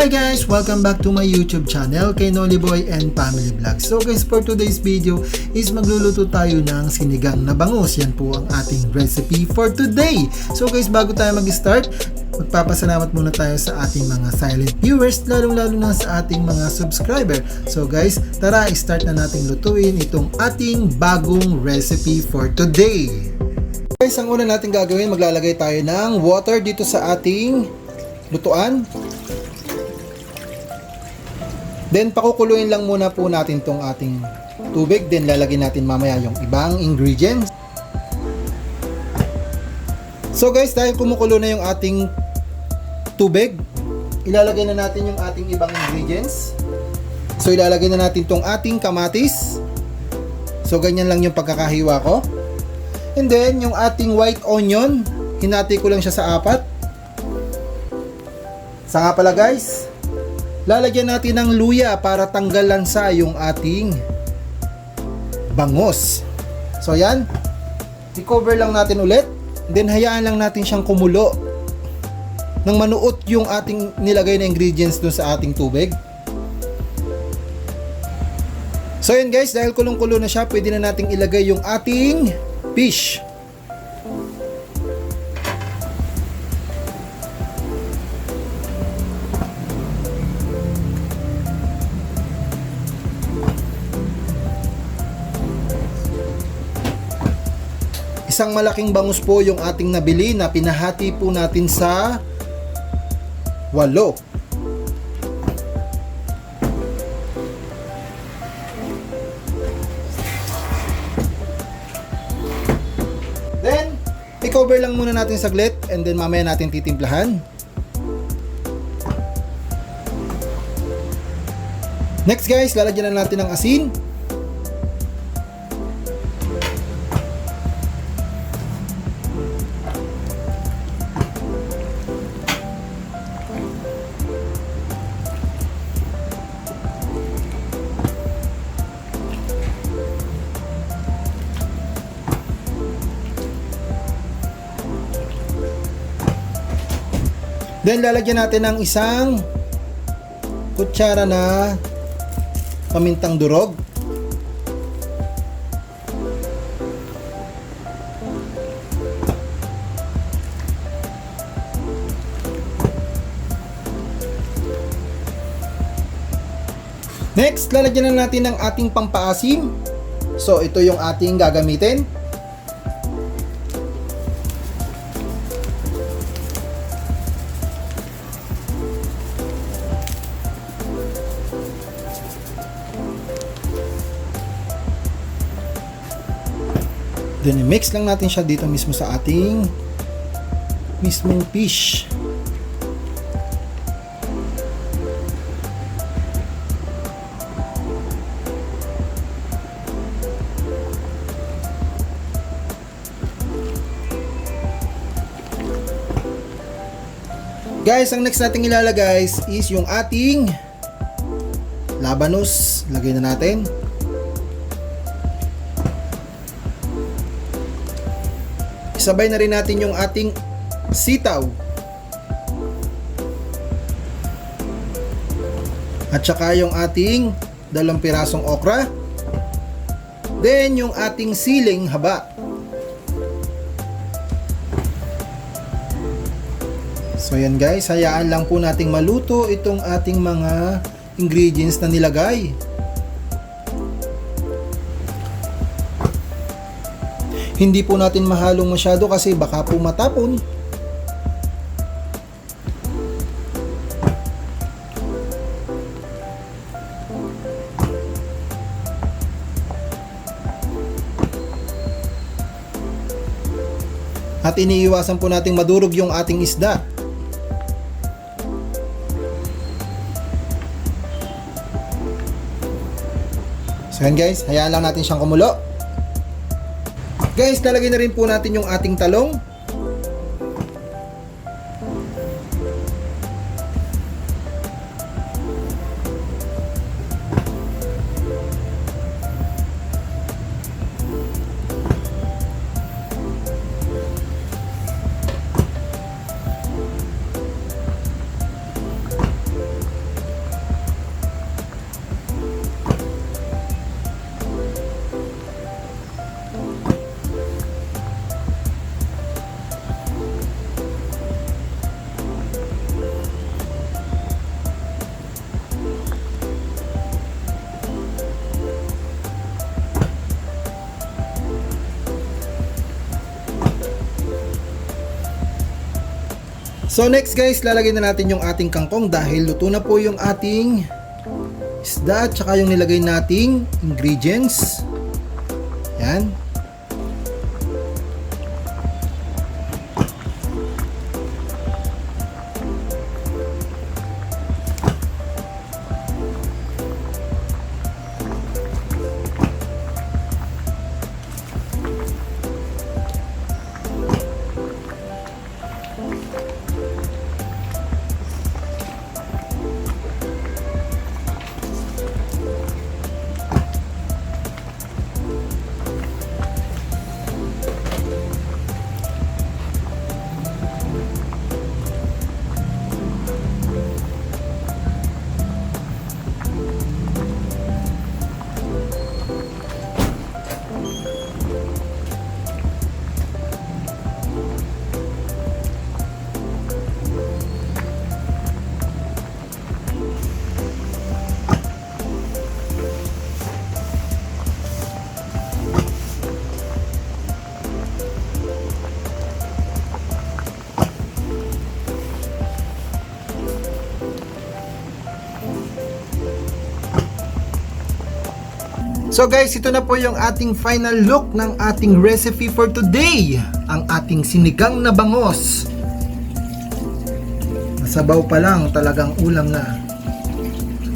Hi guys! Welcome back to my YouTube channel kay Noliboy and Family Vlogs. So guys, for today's video is magluluto tayo ng sinigang na bangus. Yan po ang ating recipe for today. So guys, bago tayo mag-start, magpapasalamat muna tayo sa ating mga silent viewers, lalong-lalo na sa ating mga subscriber. So guys, tara, start na nating lutuin itong ating bagong recipe for today. Guys, ang una natin gagawin, maglalagay tayo ng water dito sa ating lutuan. Then pakukuluin lang muna po natin tong ating tubig. Then lalagyan natin mamaya yung ibang ingredients. So guys, dahil kumukulo na yung ating tubig, ilalagay na natin yung ating ibang ingredients. So ilalagay na natin tong ating kamatis. So ganyan lang yung pagkakahiwa ko. And then yung ating white onion, hinati ko lang siya sa 4. Sa nga pala guys, lalagyan natin ng luya para tanggal lansa yung ating bangus. So yan, i-cover lang natin ulit. Then hayaan lang natin siyang kumulo nang manuot yung ating nilagay na ingredients dun sa ating tubig. So yan guys, dahil kulong-kulo na siya, pwede na nating ilagay yung ating fish. Isang malaking bangus po yung ating nabili na pinahati po natin sa 8. Then, i-cover lang muna natin saglit and then mamaya natin titimplahan. Next guys, lalagyan na natin ng asin. Then lalagyan natin ng isang kutsara na pamintang durog. Next, lalagyan na natin ng ating pampaasim. So ito yung ating gagamitin. Then i-mix lang natin siya dito mismo sa ating mismong fish. Guys, ang next nating ilalagay is yung ating labanos. Lagay na natin. Sabay na rin natin yung ating sitaw. At saka yung ating 2 pirasong okra. Then yung ating siling haba. So yan guys, hayaan lang po nating maluto itong ating mga ingredients na nilagay. Hindi po natin mahalong masyado kasi baka po matapon. At iniiwasan po nating madurog yung ating isda. So yan guys, hayaan lang natin siyang kumulo. Guys, lalagay na rin po natin yung ating talong. So next guys, lalagay na natin yung ating kangkong dahil luto na po yung ating isda at saka yung nilagay nating ingredients. Yan. So guys, ito na po yung ating final look ng ating recipe for today. Ang ating sinigang na bangos. Masabaw pa lang, talagang ulam na.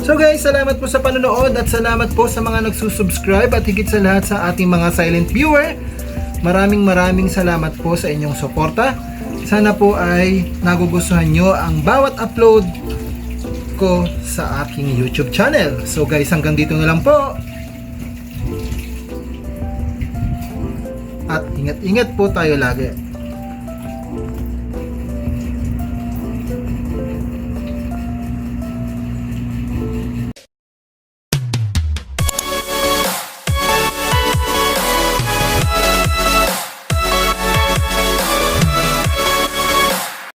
So guys, salamat po sa panonood at salamat po sa mga nagsusubscribe at higit sa lahat sa ating mga silent viewer. Maraming salamat po sa inyong suporta. Sana po ay nagugustuhan nyo ang bawat upload ko sa aking YouTube channel. So guys, hanggang dito na lang po. At ingat-ingat po tayo lagi.